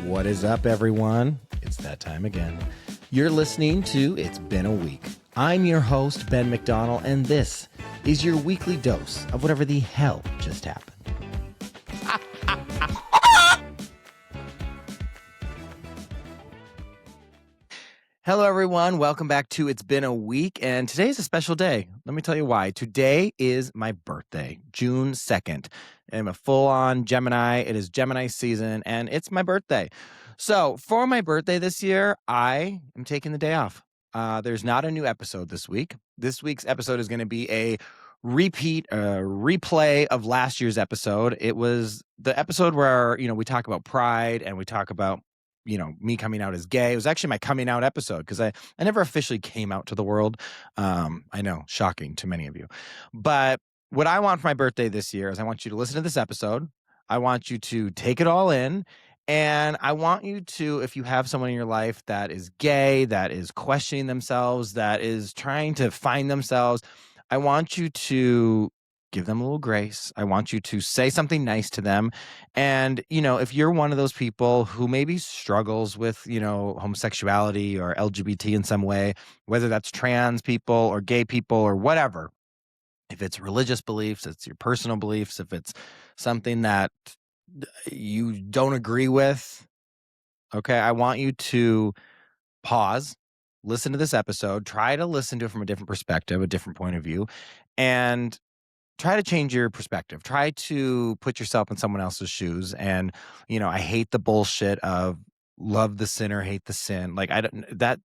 What is up, everyone? It's that time again. You're listening to It's Been a Week. I'm your host, Ben McDonald, and this is your weekly dose of whatever the hell just happened. Hello, everyone. Welcome back to It's Been a Week, and today is a special day. Let me tell you why. Today is my birthday, June 2nd. I'm a full-on Gemini. It is Gemini season, and it's my birthday. So for my birthday this year, I am taking the day off. There's not a new episode this week. This week's episode is going to be a replay of last year's episode. It was the episode where, we talk about pride and we talk about me coming out as gay. It was actually my coming out episode because I never officially came out to the world. I know, shocking to many of you. But what I want for my birthday this year is I want you to listen to this episode. I want you to take it all in. And I want you to, if you have someone in your life that is gay, that is questioning themselves, that is trying to find themselves, I want you to give them a little grace. I want you to say something nice to them. And, if you're one of those people who maybe struggles with, homosexuality or LGBT in some way, whether that's trans people or gay people or whatever, if it's religious beliefs, it's your personal beliefs, if it's something that you don't agree with, okay, I want you to pause, listen to this episode, try to listen to it from a different perspective, a different point of view, and try to change your perspective. Try to put yourself in someone else's shoes. And, I hate the bullshit of love the sinner, hate the sin. Like that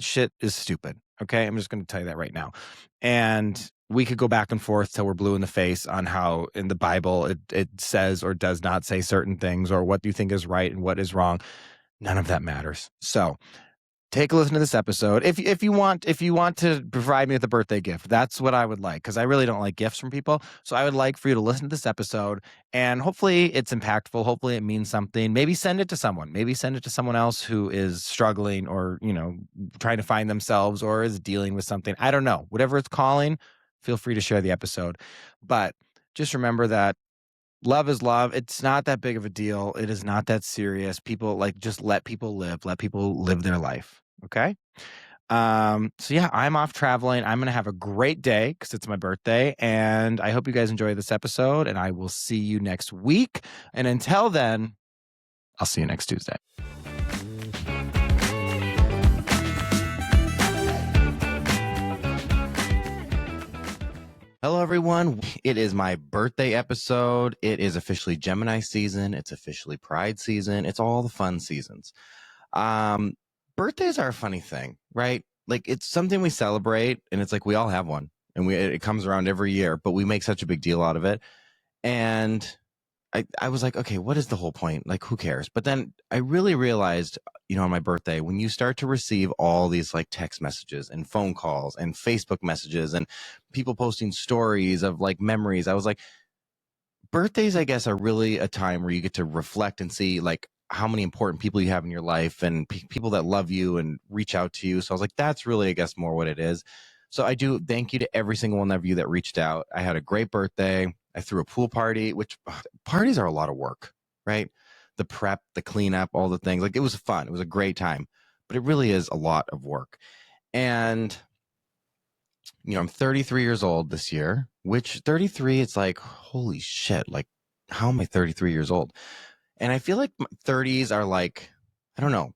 shit is stupid. Okay. I'm just going to tell you that right now. And we could go back and forth till we're blue in the face on how in the Bible it says or does not say certain things, or what do you think is right and what is wrong. None of that matters. So take a listen to this episode. If you want to provide me with a birthday gift, that's what I would like, because I really don't like gifts from people. So I would like for you to listen to this episode, and hopefully it's impactful. Hopefully it means something. Maybe send it to someone. Maybe send it to someone else who is struggling or, trying to find themselves or is dealing with something. I don't know. Whatever it's calling, feel free to share the episode. But just remember that love is love. It's not that big of a deal. It is not that serious. People just let people live their life. Okay. So yeah, I'm off traveling. I'm going to have a great day because it's my birthday, and I hope you guys enjoy this episode, and I will see you next week. And until then, I'll see you next Tuesday. Hello, everyone. It is my birthday episode. It is officially Gemini season. It's officially Pride season. It's all the fun seasons. Birthdays are a funny thing, right? Like, it's something we celebrate, and it's like we all have one, and it comes around every year, but we make such a big deal out of it. And I was like, okay, what is the whole point? Like, who cares? But then I really realized, on my birthday, when you start to receive all these like text messages and phone calls and Facebook messages and people posting stories of like memories, I was like, birthdays, I guess, are really a time where you get to reflect and see like how many important people you have in your life and people that love you and reach out to you. So I was like, that's really, I guess, more what it is. So I do thank you to every single one of you that reached out. I had a great birthday. I threw a pool party, which parties are a lot of work, right? The prep, the cleanup, all the things. Like, it was fun. It was a great time, but it really is a lot of work. And, I'm 33 years old this year, which 33, it's like, holy shit. Like, how am I 33 years old? And I feel like 30s are like, I don't know,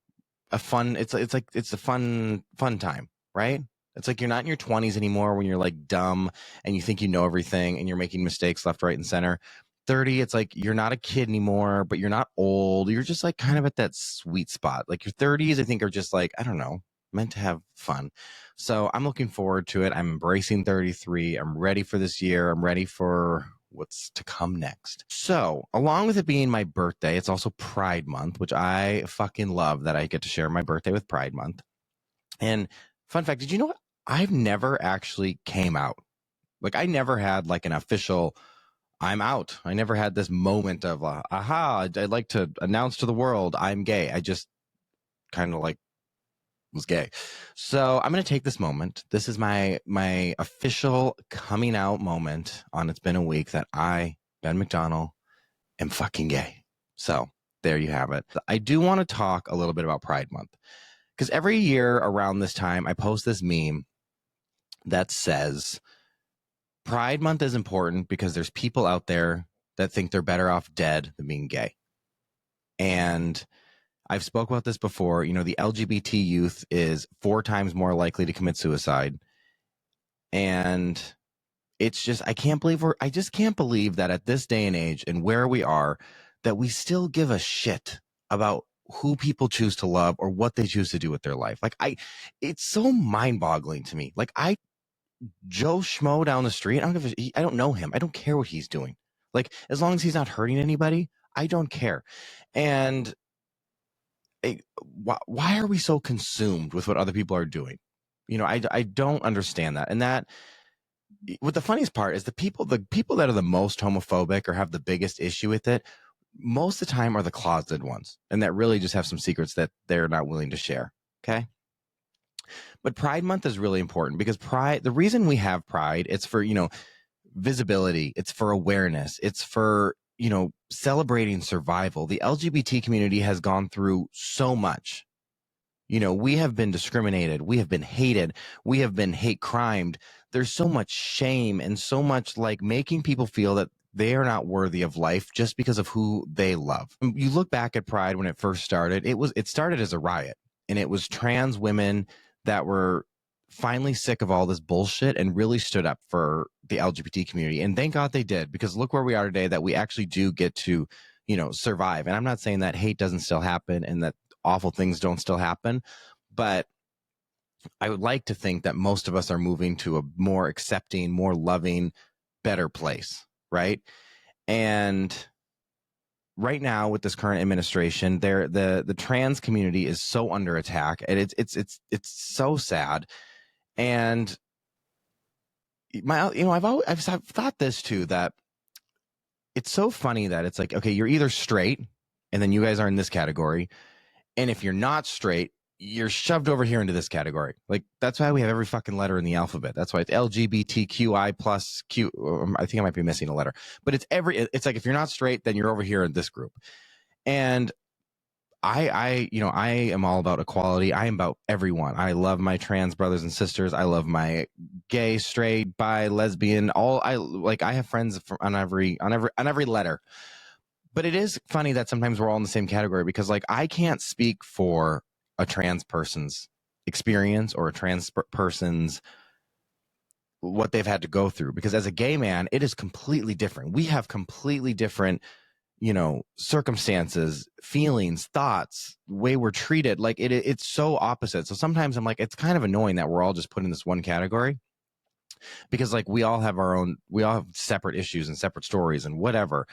it's a fun time, right? It's like you're not in your 20s anymore when you're like dumb and you think you know everything and you're making mistakes left, right, and center. 30, it's like you're not a kid anymore, but you're not old. You're just like kind of at that sweet spot. Like, your 30s, I think, are just like, I don't know, meant to have fun. So I'm looking forward to it. I'm embracing 33. I'm ready for this year. I'm ready for what's to come next. So along with it being my birthday, it's also Pride Month, which I fucking love that I get to share my birthday with Pride Month. And fun fact, did you know what? I've never actually came out. Like, I never had like an official I'm out. I never had this moment of aha, I'd like to announce to the world I'm gay. I just kind of like was gay. So I'm going to take this moment. This is my official coming out moment on It's Been a Week that I, Ben McDonald, am fucking gay. So There you have it. I do want to talk a little bit about Pride Month, because every year around this time, I post this meme that says Pride Month is important because there's people out there that think they're better off dead than being gay. And I've spoke about this before. You know, the LGBT youth is 4 times more likely to commit suicide. And it's just, I just can't believe that at this day and age and where we are, that we still give a shit about who people choose to love or what they choose to do with their life. Like, it's so mind boggling to me. Like, Joe Schmo down the street, I don't know him. I don't care what he's doing. Like, as long as he's not hurting anybody, I don't care. And why are we so consumed with what other people are doing? You know, I don't understand that. And that, what the funniest part is, the people that are the most homophobic or have the biggest issue with it, most of the time are the closeted ones, and that really just have some secrets that they're not willing to share. Okay. But Pride Month is really important because the reason we have Pride, it's for, visibility. It's for awareness. It's for, celebrating survival. The LGBT community has gone through so much. We have been discriminated. We have been hated. We have been hate crimed. There's so much shame and so much like making people feel that they are not worthy of life just because of who they love. You look back at Pride when it first started, it started as a riot, and it was trans women that were finally sick of all this bullshit and really stood up for the LGBT community. And thank God they did, because look where we are today, that we actually do get to, survive. And I'm not saying that hate doesn't still happen and that awful things don't still happen, but I would like to think that most of us are moving to a more accepting, more loving, better place, right? And right now with this current administration, the trans community is so under attack, and it's so sad. And I've thought this too, that it's so funny that it's like, okay, you're either straight and then you guys are in this category, and if you're not straight, you're shoved over here into this category. Like, that's why we have every fucking letter in the alphabet. That's why it's LGBTQI plus Q. I think I might be missing a letter, but it's like, if you're not straight, then you're over here in this group. And I am all about equality. I am about everyone. I love my trans brothers and sisters. I love my gay, straight, bi, lesbian, I have friends on every letter. But it is funny that sometimes we're all in the same category, because like, I can't speak for a trans person's experience or a trans person's what they've had to go through, because as a gay man, it is completely different. We have completely different, circumstances, feelings, thoughts, way we're treated. Like, it's so opposite. So sometimes I'm like, it's kind of annoying that we're all just put in this one category, because like, we all have separate issues and separate stories and whatever.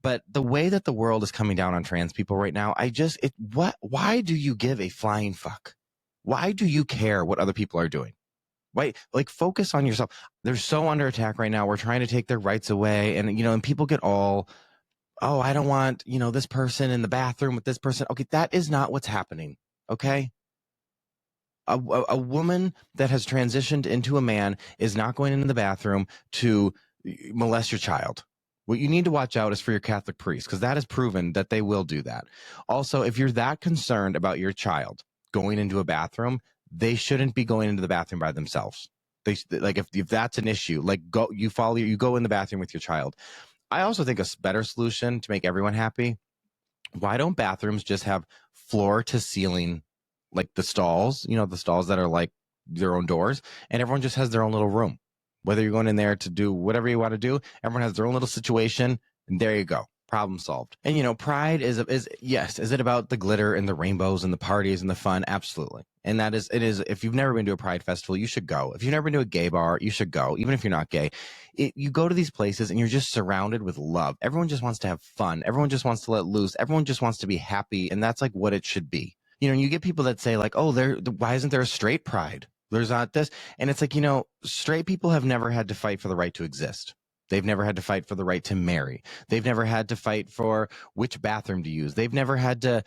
But the way that the world is coming down on trans people right now, why do you give a flying fuck? Why do you care what other people are doing? Why, like, focus on yourself. They're so under attack right now. We're trying to take their rights away. And, and people get all, oh, I don't want, this person in the bathroom with this person. Okay. That is not what's happening. Okay. A woman that has transitioned into a man is not going into the bathroom to molest your child. What you need to watch out is for your Catholic priest, because that is proven that they will do that. Also, if you're that concerned about your child going into a bathroom, they shouldn't be going into the bathroom by themselves. Like, if that's an issue, like, you go in the bathroom with your child. I also think a better solution to make everyone happy, why don't bathrooms just have floor to ceiling, like the stalls, the stalls that are like their own doors, and everyone just has their own little room. Whether you're going in there to do whatever you want to do, everyone has their own little situation, and there you go. Problem solved. And Pride is yes. Is it about the glitter and the rainbows and the parties and the fun? Absolutely. And it is. If you've never been to a Pride festival, you should go. If you've never been to a gay bar, you should go. Even if you're not gay, you go to these places and you're just surrounded with love. Everyone just wants to have fun. Everyone just wants to let loose. Everyone just wants to be happy, and that's like what it should be. And you get people that say like, oh, why isn't there a straight Pride? There's not this. And it's like, straight people have never had to fight for the right to exist. They've never had to fight for the right to marry. They've never had to fight for which bathroom to use. They've never had to,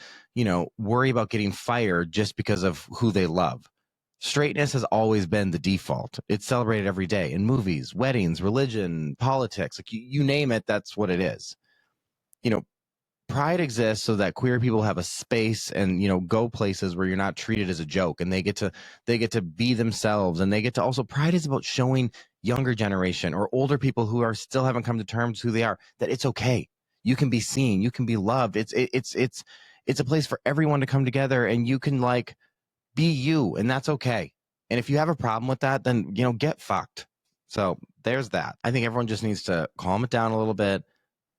worry about getting fired just because of who they love. Straightness has always been the default. It's celebrated every day in movies, weddings, religion, politics, like you name it, that's what it is. pride exists so that queer people have a space and, you know, go places where you're not treated as a joke, and they get to be themselves, and they get to also, pride is about showing younger generation or older people who are still haven't come to terms who they are, that it's okay. You can be seen, you can be loved. It's a place for everyone to come together, and you can like be you, and that's okay. And if you have a problem with that, then, you know, get fucked. So there's that. I think everyone just needs to calm it down a little bit,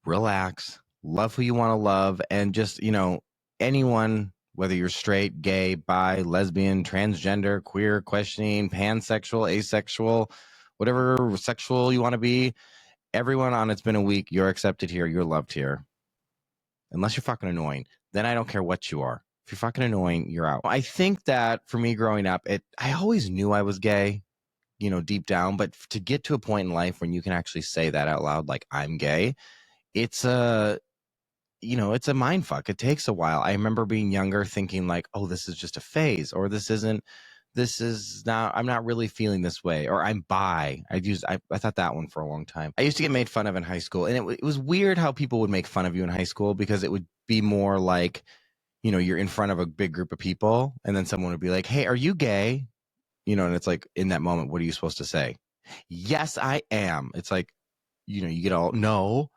relax, love who you want to love, and just, you know, anyone, whether you're straight, gay, bi, lesbian, transgender, queer, questioning, pansexual, asexual, whatever sexual you want to be, everyone on It's Been a Week, you're accepted here, you're loved here. Unless you're fucking annoying, then I don't care what you are. If you're fucking annoying, you're out. I think that for me growing up, I always knew I was gay, you know, deep down, but to get to a point in life when you can actually say that out loud, like, I'm gay, it's a, you know, it's a mind fuck. It takes a while. I remember being younger thinking like, oh, this is just a phase, or this is not, I'm not really feeling this way, or I'm bi. I thought that one for a long time. I used to get made fun of in high school, and it was weird how people would make fun of you in high school, because it would be more like, you know, you're in front of a big group of people, and then someone would be like, hey, are you gay? You know, and it's like, in that moment, what are you supposed to say? Yes, I am. It's like, you know, you get all, no.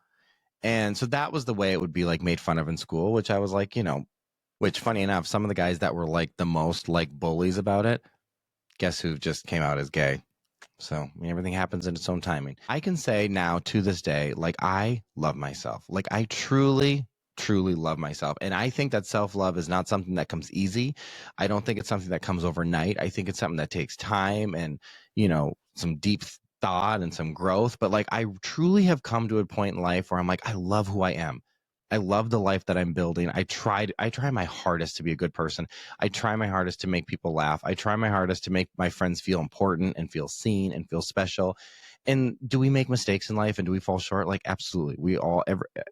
And so that was the way it would be like made fun of in school, which I was like, you know, which funny enough, some of the guys that were like the most like bullies about it, guess who just came out as gay? So I mean, everything happens in its own timing. I can say now to this day, like, I love myself. Like, I truly, truly love myself. And I think that self-love is not something that comes easy. I don't think it's something that comes overnight. I think it's something that takes time and, you know, some deep thought and some growth. But like, I truly have come to a point in life where I'm like, I love who I am. I love the life that I'm building. I try my hardest to be a good person. I try my hardest to make people laugh. I try my hardest to make my friends feel important and feel seen and feel special. And do we make mistakes in life and do we fall short? Like, absolutely.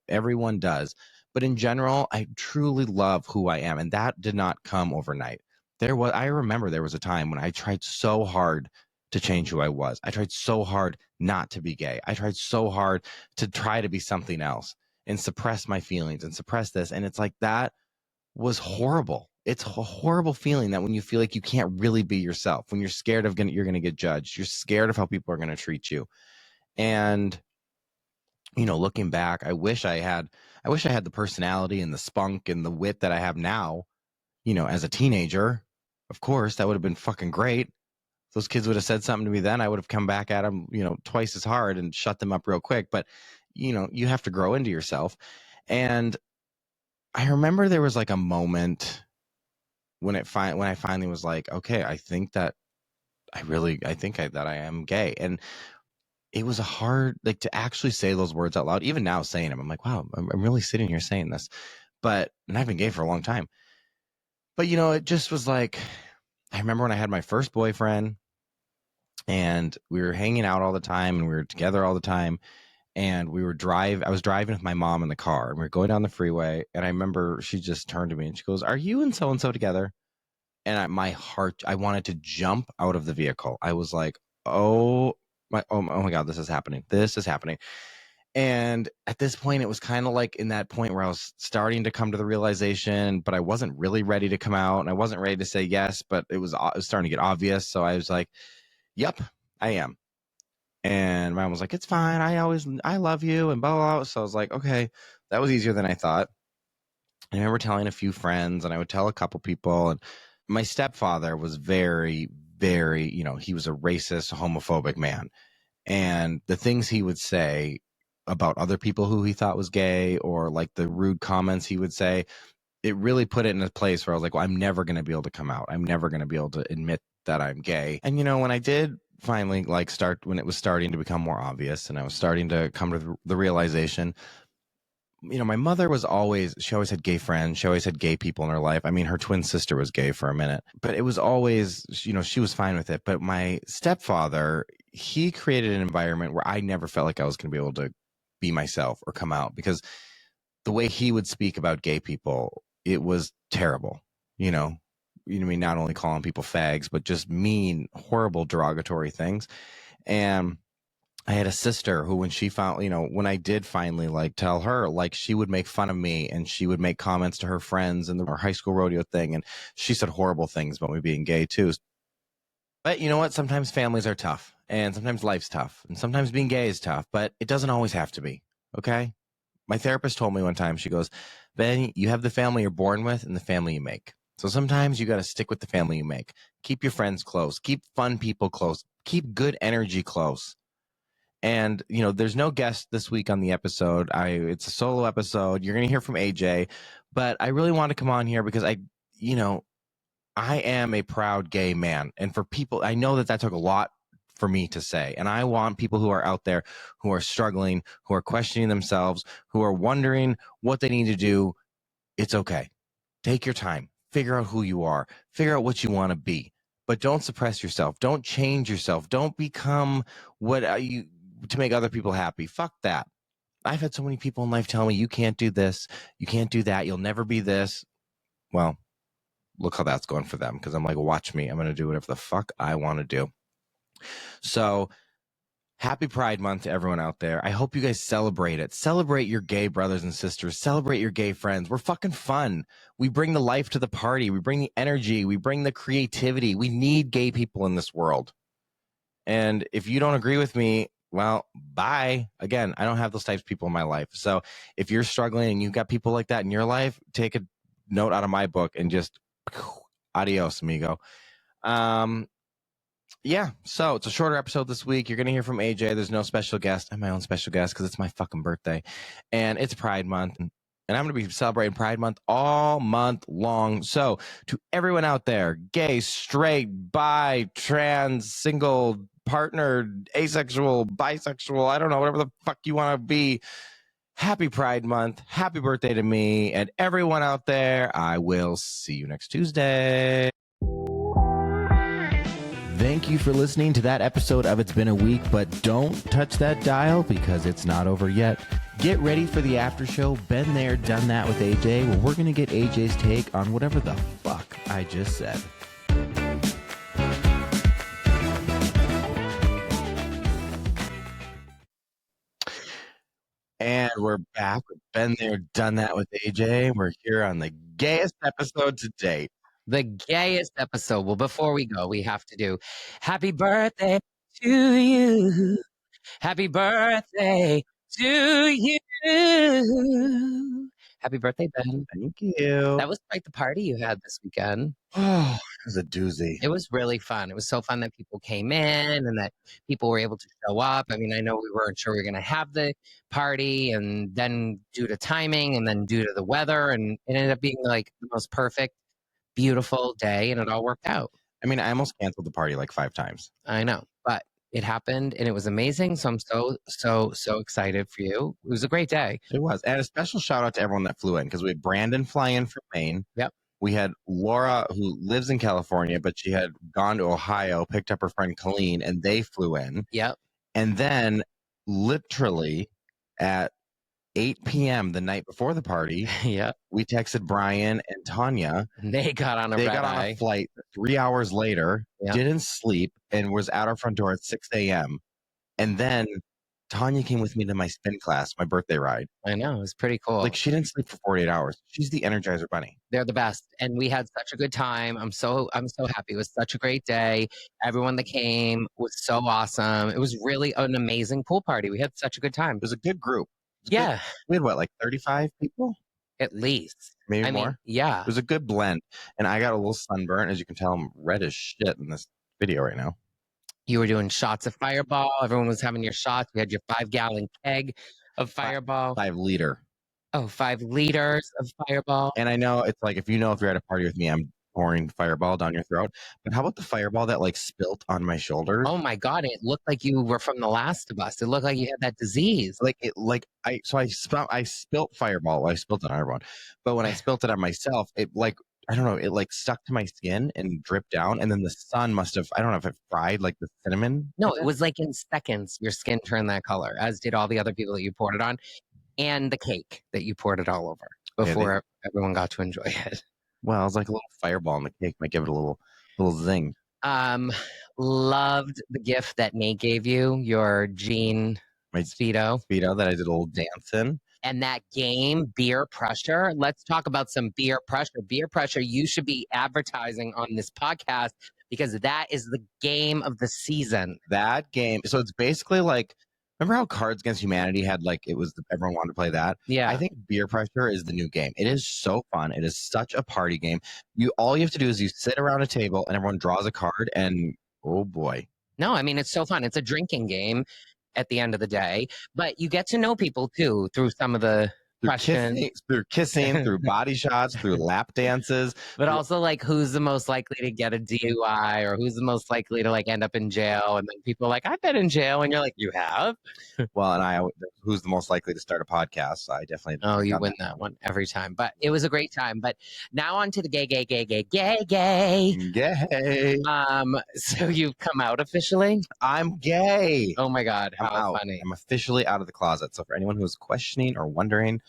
Everyone does. But in general, I truly love who I am. And that did not come overnight. I remember there was a time when I tried so hard to change who I was. I tried so hard not to be gay. I tried so hard to try to be something else and suppress my feelings and suppress this. And it's like, that was horrible. It's a horrible feeling that when you feel like you can't really be yourself, when you're scared of you're going to get judged, you're scared of how people are going to treat you. And, you know, looking back, I wish I had the personality and the spunk and the wit that I have now, you know, as a teenager. Of course, that would have been fucking great. If those kids would have said something to me then, I would have come back at them, you know, twice as hard and shut them up real quick. But, you know, you have to grow into yourself. And I remember there was like a moment when I finally was like, okay, I think that that I am gay. And it was a hard, like, to actually say those words out loud. Even now saying them, I'm like, wow, I'm really sitting here saying this. And I've been gay for a long time. But, you know, it just was like, I remember when I had my first boyfriend and we were hanging out all the time and we were together all the time. And I was driving with my mom in the car and we were going down the freeway. And I remember she just turned to me and she goes, are you and so-and-so together? And my heart, I wanted to jump out of the vehicle. I was like, oh my God, this is happening. This is happening. And at this point, it was kind of like in that point where I was starting to come to the realization, but I wasn't really ready to come out and I wasn't ready to say yes, but it was starting to get obvious. So I was like, yep, I am. And my mom was like, it's fine. I love you and blah, blah, blah. So I was like, okay, that was easier than I thought. I remember telling a few friends and I would tell a couple people. And my stepfather was very, very, you know, he was a racist, homophobic man. And the things he would say about other people who he thought was gay, or like the rude comments he would say, it really put it in a place where I was like, well, I'm never going to be able to come out. I'm never going to be able to admit that I'm gay. And, you know, when I did finally when it was starting to become more obvious and I was starting to come to the realization, you know, my mother she always had gay friends. She always had gay people in her life. I mean, her twin sister was gay for a minute, but it was always, you know, she was fine with it. But my stepfather, he created an environment where I never felt like I was going to be able to be myself or come out, because the way he would speak about gay people, it was terrible. You know, I mean, not only calling people fags, but just mean, horrible, derogatory things. And I had a sister who, when she found, when I did finally like tell her, like, she would make fun of me and she would make comments to her friends and our high school rodeo thing. And she said horrible things about me being gay too. But you know what? Sometimes families are tough and sometimes life's tough and sometimes being gay is tough, but it doesn't always have to be. Okay. My therapist told me one time, she goes, Ben, you have the family you're born with and the family you make. So sometimes you got to stick with the family you make. Keep your friends close, keep fun people close, keep good energy close. And there's no guest this week on the episode. It's a solo episode. You're going to hear from AJ, but I really want to come on here because I am a proud gay man. And for people, I know that took a lot for me to say. And I want people who are out there who are struggling, who are questioning themselves, who are wondering what they need to do. It's okay. Take your time. Figure out who you are. Figure out what you want to be. But don't suppress yourself. Don't change yourself. Don't become what you to make other people happy. Fuck that. I've had so many people in life tell me, you can't do this. You can't do that. You'll never be this. Well, look how that's going for them, because I'm like, watch me. I'm going to do whatever the fuck I want to do. So happy Pride Month to everyone out there. I hope you guys celebrate it. Celebrate your gay brothers and sisters. Celebrate your gay friends. We're fucking fun. We bring the life to the party. We bring the energy. We bring the creativity. We need gay people in this world. And if you don't agree with me, well, bye. Again, I don't have those types of people in my life. So if you're struggling and you've got people like that in your life, take a note out of my book and just adios, amigo. Yeah, so it's a shorter episode this week. You're going to hear from AJ. There's no special guest. I'm my own special guest because it's my fucking birthday. And it's Pride Month. And I'm going to be celebrating Pride Month all month long. So to everyone out there, gay, straight, bi, trans, single, partnered, asexual, bisexual, I don't know, whatever the fuck you want to be, happy Pride Month. Happy birthday to me. And everyone out there, I will see you next Tuesday. Thank you for listening to that episode of It's Been a Week, but don't touch that dial because it's not over yet. Get ready for the after show. Been there, done that with AJ. Well, we're going to get AJ's take on whatever the fuck I just said. And we're back. We've been there, done that with AJ. We're here on the gayest episode to date. The gayest episode. Well, before we go, we have to do happy birthday to you. Happy birthday to you. Happy birthday, Ben. Thank you. That was quite the party you had this weekend. Oh, it was a doozy. It was really fun. It was so fun that people came in and that people were able to show up. I mean, I know we weren't sure we were going to have the party, and then due to timing and then due to the weather, and it ended up being like the most perfect, beautiful day, and it all worked out. I mean, I almost canceled the party like 5 times. I know, but it happened and it was amazing. So I'm so excited for you. It was a great day. It was. And a special shout out to everyone that flew in, because we had Brandon fly in from Maine. Yep. We had Laura, who lives in California, but she had gone to Ohio, picked up her friend Colleen, and they flew in. Yep. And then literally at 8 p.m. the night before the party, Yep. we texted Brian and Tanya. They got on a flight 3 hours later, Yep. didn't sleep, and was at our front door at 6 a.m. And then Tanya came with me to my spin class, my birthday ride. I know, it was pretty cool. Like, she didn't sleep for 48 hours. She's the Energizer Bunny. They're the best. And we had such a good time. I'm so happy. It was such a great day. Everyone that came was so awesome. It was really an amazing pool party. We had such a good time. It was a good group. Yeah. We had what, like 35 people? At least. Maybe more? Mean, yeah. It was a good blend. And I got a little sunburn. As you can tell, I'm red as shit in this video right now. You were doing shots of Fireball. Everyone was having your shots. We had your 5-gallon keg of Fireball. 5 liter. Oh, 5 liters of Fireball. And I know it's like, if you're at a party with me, I'm pouring Fireball down your throat. But how about the Fireball that like spilt on my shoulder? Oh my God. It looked like you were from The Last of Us. It looked like you had that disease. I spilt Fireball. I spilt it on everyone. But when I spilt it on myself, it like, I don't know, it like stuck to my skin and dripped down. And then the sun must have, I don't know if it fried like the cinnamon. No, it was like in seconds, your skin turned that color, as did all the other people that you poured it on, and the cake that you poured it all over before everyone got to enjoy it. Well, it was like a little Fireball in the cake. Might give it a little zing. Um, Loved the gift that Nate gave you, your jean My Speedo. Speedo that I did a little dance in. And that game, Beer Pressure. Let's talk about some beer pressure. Beer pressure, you should be advertising on this podcast because that is the game of the season. That game. So it's basically like, remember how Cards Against Humanity had like, everyone wanted to play that? Yeah. I think Beer Pressure is the new game. It is so fun. It is such a party game. All you have to do is you sit around a table and everyone draws a card and oh boy. No, I mean, it's so fun. It's a drinking game at the end of the day, but you get to know people too through some of the questions. Through kissing, through body shots, through lap dances. But also like who's the most likely to get a DUI or who's the most likely to like end up in jail. And then people are like, I've been in jail. And you're like, you have? Well, and who's the most likely to start a podcast? I definitely. Oh, you win that one every time. But it was a great time. But now on to the gay. Gay. So you've come out officially? I'm gay. Oh my God. I'm How out. funny. I'm officially out of the closet. So for anyone who's questioning or wondering,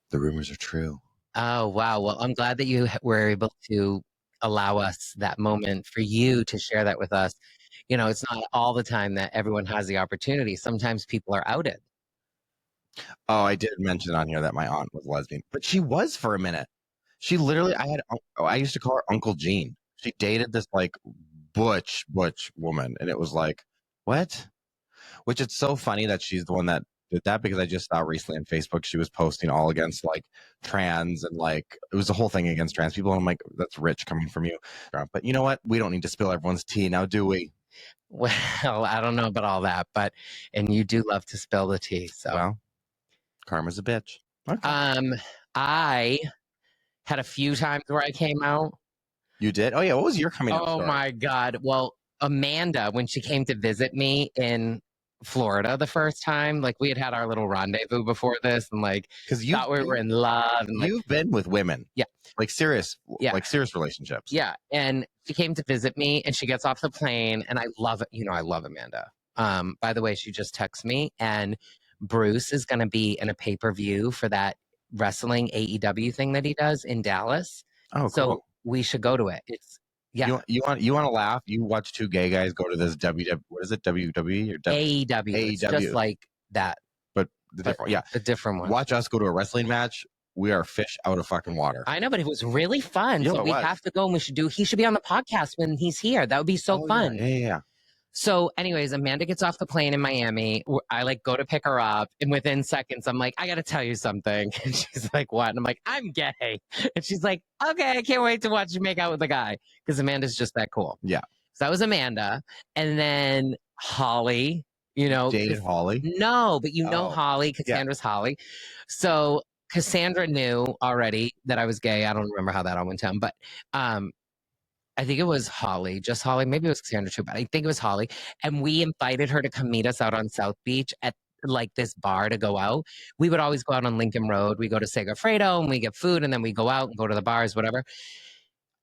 the rumors are true. Oh, wow. Well, I'm glad that you were able to allow us that moment for you to share that with us. You know, it's not all the time that everyone has the opportunity. Sometimes people are outed. Oh, I did mention on here that my aunt was lesbian, but she was for a minute. She literally, I used to call her Uncle Jean. She dated this like butch woman, and it was like, what? Which it's so funny that she's the one that did that because I just saw recently on Facebook she was posting all against like trans and like it was a whole thing against trans people. And I'm like, that's rich coming from you. But you know what? We don't need to spill everyone's tea now, do we? Well, I don't know about all that, and you do love to spill the tea. So, well, karma's a bitch. Okay. I had a few times where I came out. You did? Oh yeah. What was your coming out story? Oh my God. Well, Amanda, when she came to visit me in Florida the first time, like we had our little rendezvous before this, and like because you thought we were in love. And you've been with women, yeah, like serious relationships. Yeah, and she came to visit me, and she gets off the plane, and I love it. You know, I love Amanda. By the way, she just texted me, and Bruce is going to be in a pay-per-view for that wrestling AEW thing that he does in Dallas. Oh, so cool. We should go to it. It's You want to laugh? You watch two gay guys go to this what is it? WWE or AEW? It's just like that, but the different one. Watch us go to a wrestling match. We are fish out of fucking water. I know, but it was really fun. So we have to go, and he should be on the podcast when he's here. That would be so fun. Yeah. So anyways, Amanda gets off the plane in Miami. I like go to pick her up, and within seconds, I'm like, I got to tell you something. And she's like, what? And I'm like, I'm gay. And she's like, okay, I can't wait to watch you make out with a guy. Because Amanda's just that cool. Yeah. So that was Amanda. And then Holly, you know. Dated Holly? No, but you know Holly. Cassandra's Holly. So Cassandra knew already that I was gay. I don't remember how that all went down. But I think it was Holly, just Holly. Maybe it was Cassandra too, but I think it was Holly. And we invited her to come meet us out on South Beach at like this bar to go out. We would always go out on Lincoln Road. We go to Segafredo and we get food, and then we go out and go to the bars, whatever,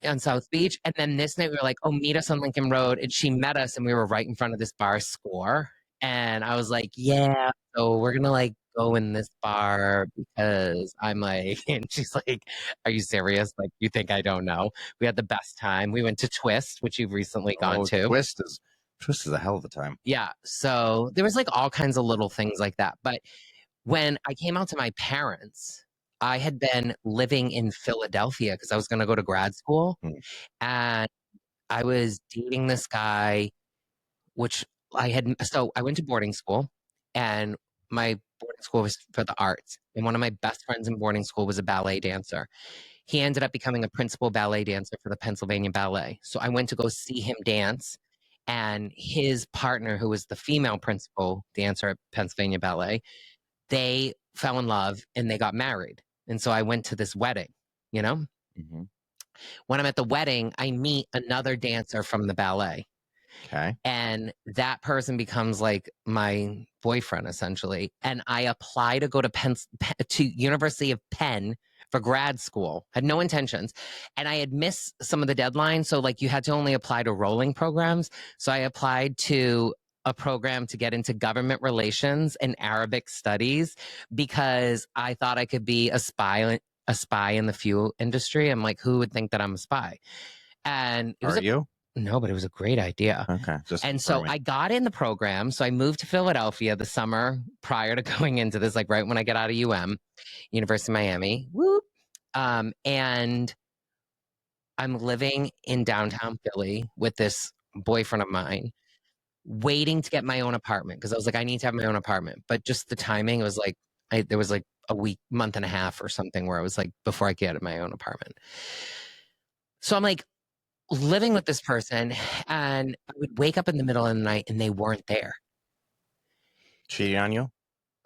on South Beach. And then this night we were like, oh, meet us on Lincoln Road. And she met us, and we were right in front of this bar, Score. And I was like, yeah, so we're going to like go in this bar because I'm like, and she's like, are you serious? Like, you think I don't know? We had the best time. We went to Twist, which you've recently gone to. Twist is a hell of a time. Yeah. So there was like all kinds of little things like that. But when I came out to my parents, I had been living in Philadelphia because I was going to go to grad school. And I was dating this guy, which I went to boarding school, and my boarding school was for the arts. And one of my best friends in boarding school was a ballet dancer. He ended up becoming a principal ballet dancer for the Pennsylvania Ballet. So I went to go see him dance, and his partner, who was the female principal dancer at Pennsylvania Ballet, they fell in love and they got married. And so I went to this wedding, you know? Mm-hmm. When I'm at the wedding, I meet another dancer from the ballet. Okay. And that person becomes like my boyfriend, essentially. And I apply to go to University of Penn for grad school. Had no intentions. And I had missed some of the deadlines. So like you had to only apply to rolling programs. So I applied to a program to get into government relations and Arabic studies because I thought I could be a spy in the fuel industry. I'm like, who would think that I'm a spy? And it was Are you? No, but it was a great idea. Okay, just And so confirming. I got in the program. So I moved to Philadelphia the summer prior to going into this, like right when I got out of University of Miami. Whoop. And I'm living in downtown Philly with this boyfriend of mine, waiting to get my own apartment because I was like, I need to have my own apartment. But just the timing, it was like, there was like a week, month and a half or something where I was like, before I could get my own apartment. So I'm like living with this person, and I would wake up in the middle of the night and they weren't there. Cheating on you?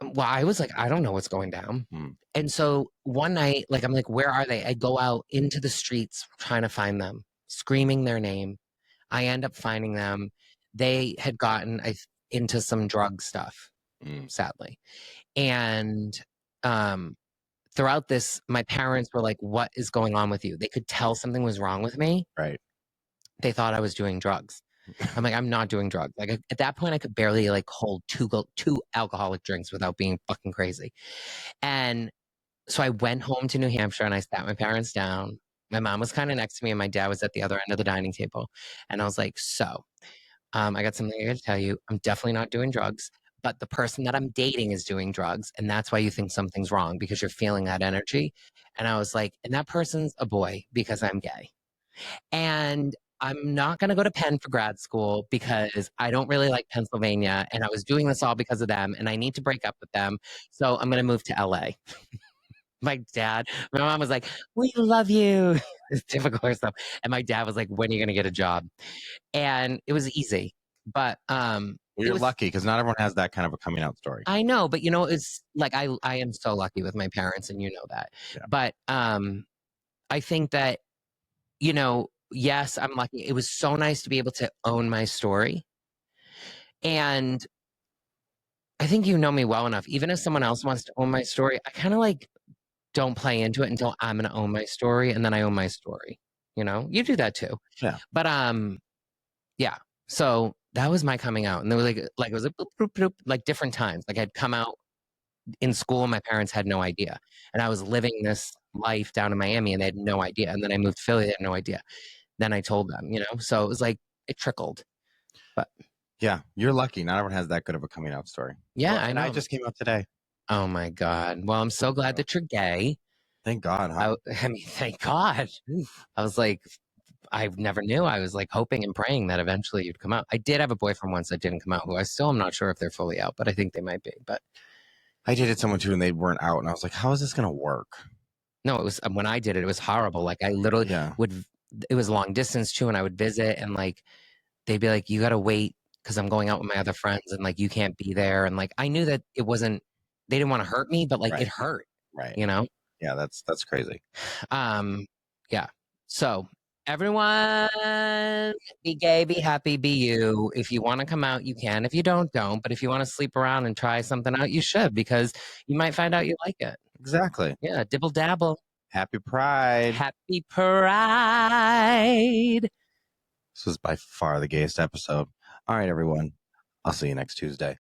Well, I was like, I don't know what's going down. And so one night, like, I'm like, where are they? I go out into the streets trying to find them, screaming their name. I end up finding them. They had gotten into some drug stuff, sadly. And throughout this, my parents were like, what is going on with you? They could tell something was wrong with me. Right. They thought I was doing drugs. I'm like, I'm not doing drugs. Like at that point, I could barely like hold two alcoholic drinks without being fucking crazy. And so I went home to New Hampshire and I sat my parents down. My mom was kind of next to me and my dad was at the other end of the dining table. And I was like, so I got something I got to tell you. I'm definitely not doing drugs, but the person that I'm dating is doing drugs. And that's why you think something's wrong, because you're feeling that energy. And I was like, and that person's a boy because I'm gay. And I'm not going to go to Penn for grad school because I don't really like Pennsylvania. And I was doing this all because of them. And I need to break up with them. So I'm going to move to LA. My mom was like, we love you. It's typical or stuff. And my dad was like, when are you going to get a job? And it was easy. But well, you're lucky because not everyone has that kind of a coming out story. I know, but it's like I am so lucky with my parents, and you know that. Yeah. But I think that, yes, I'm lucky. It was so nice to be able to own my story. And I think you know me well enough. Even if someone else wants to own my story, I kind of like don't play into it until I'm going to own my story, and then I own my story. You do that too. Yeah. But yeah. So that was my coming out, and there was like it was a boop, boop, boop, like different times. Like I'd come out in school, and my parents had no idea, and I was living this life down in Miami, and they had no idea. And then I moved to Philly, they had no idea. Then I told them, So it was like it trickled. But yeah, you're lucky. Not everyone has that good of a coming out story. Yeah, well, I know. I just came out today. Oh my God. Well, I'm so glad that you're gay. Thank God. Huh? I mean, thank God. I was like, I never knew. I was like hoping and praying that eventually you'd come out. I did have a boyfriend once that didn't come out, who I still am not sure if they're fully out, but I think they might be. But I dated someone too, and they weren't out, and I was like, how is this going to work? No, it was when I did it, it was horrible. Like I literally it was long distance too, and I would visit, and like they'd be like, you got to wait because I'm going out with my other friends, and like you can't be there. And like I knew that it wasn't, they didn't want to hurt me, but like it hurt. Right. Yeah, that's crazy. Yeah. So everyone, be gay, be happy, be you. If you want to come out, you can. If you don't. But if you want to sleep around and try something out, you should, because you might find out you like it. Exactly. Yeah, dibble dabble. Happy Pride. Happy Pride. This was by far the gayest episode. All right, everyone. I'll see you next Tuesday.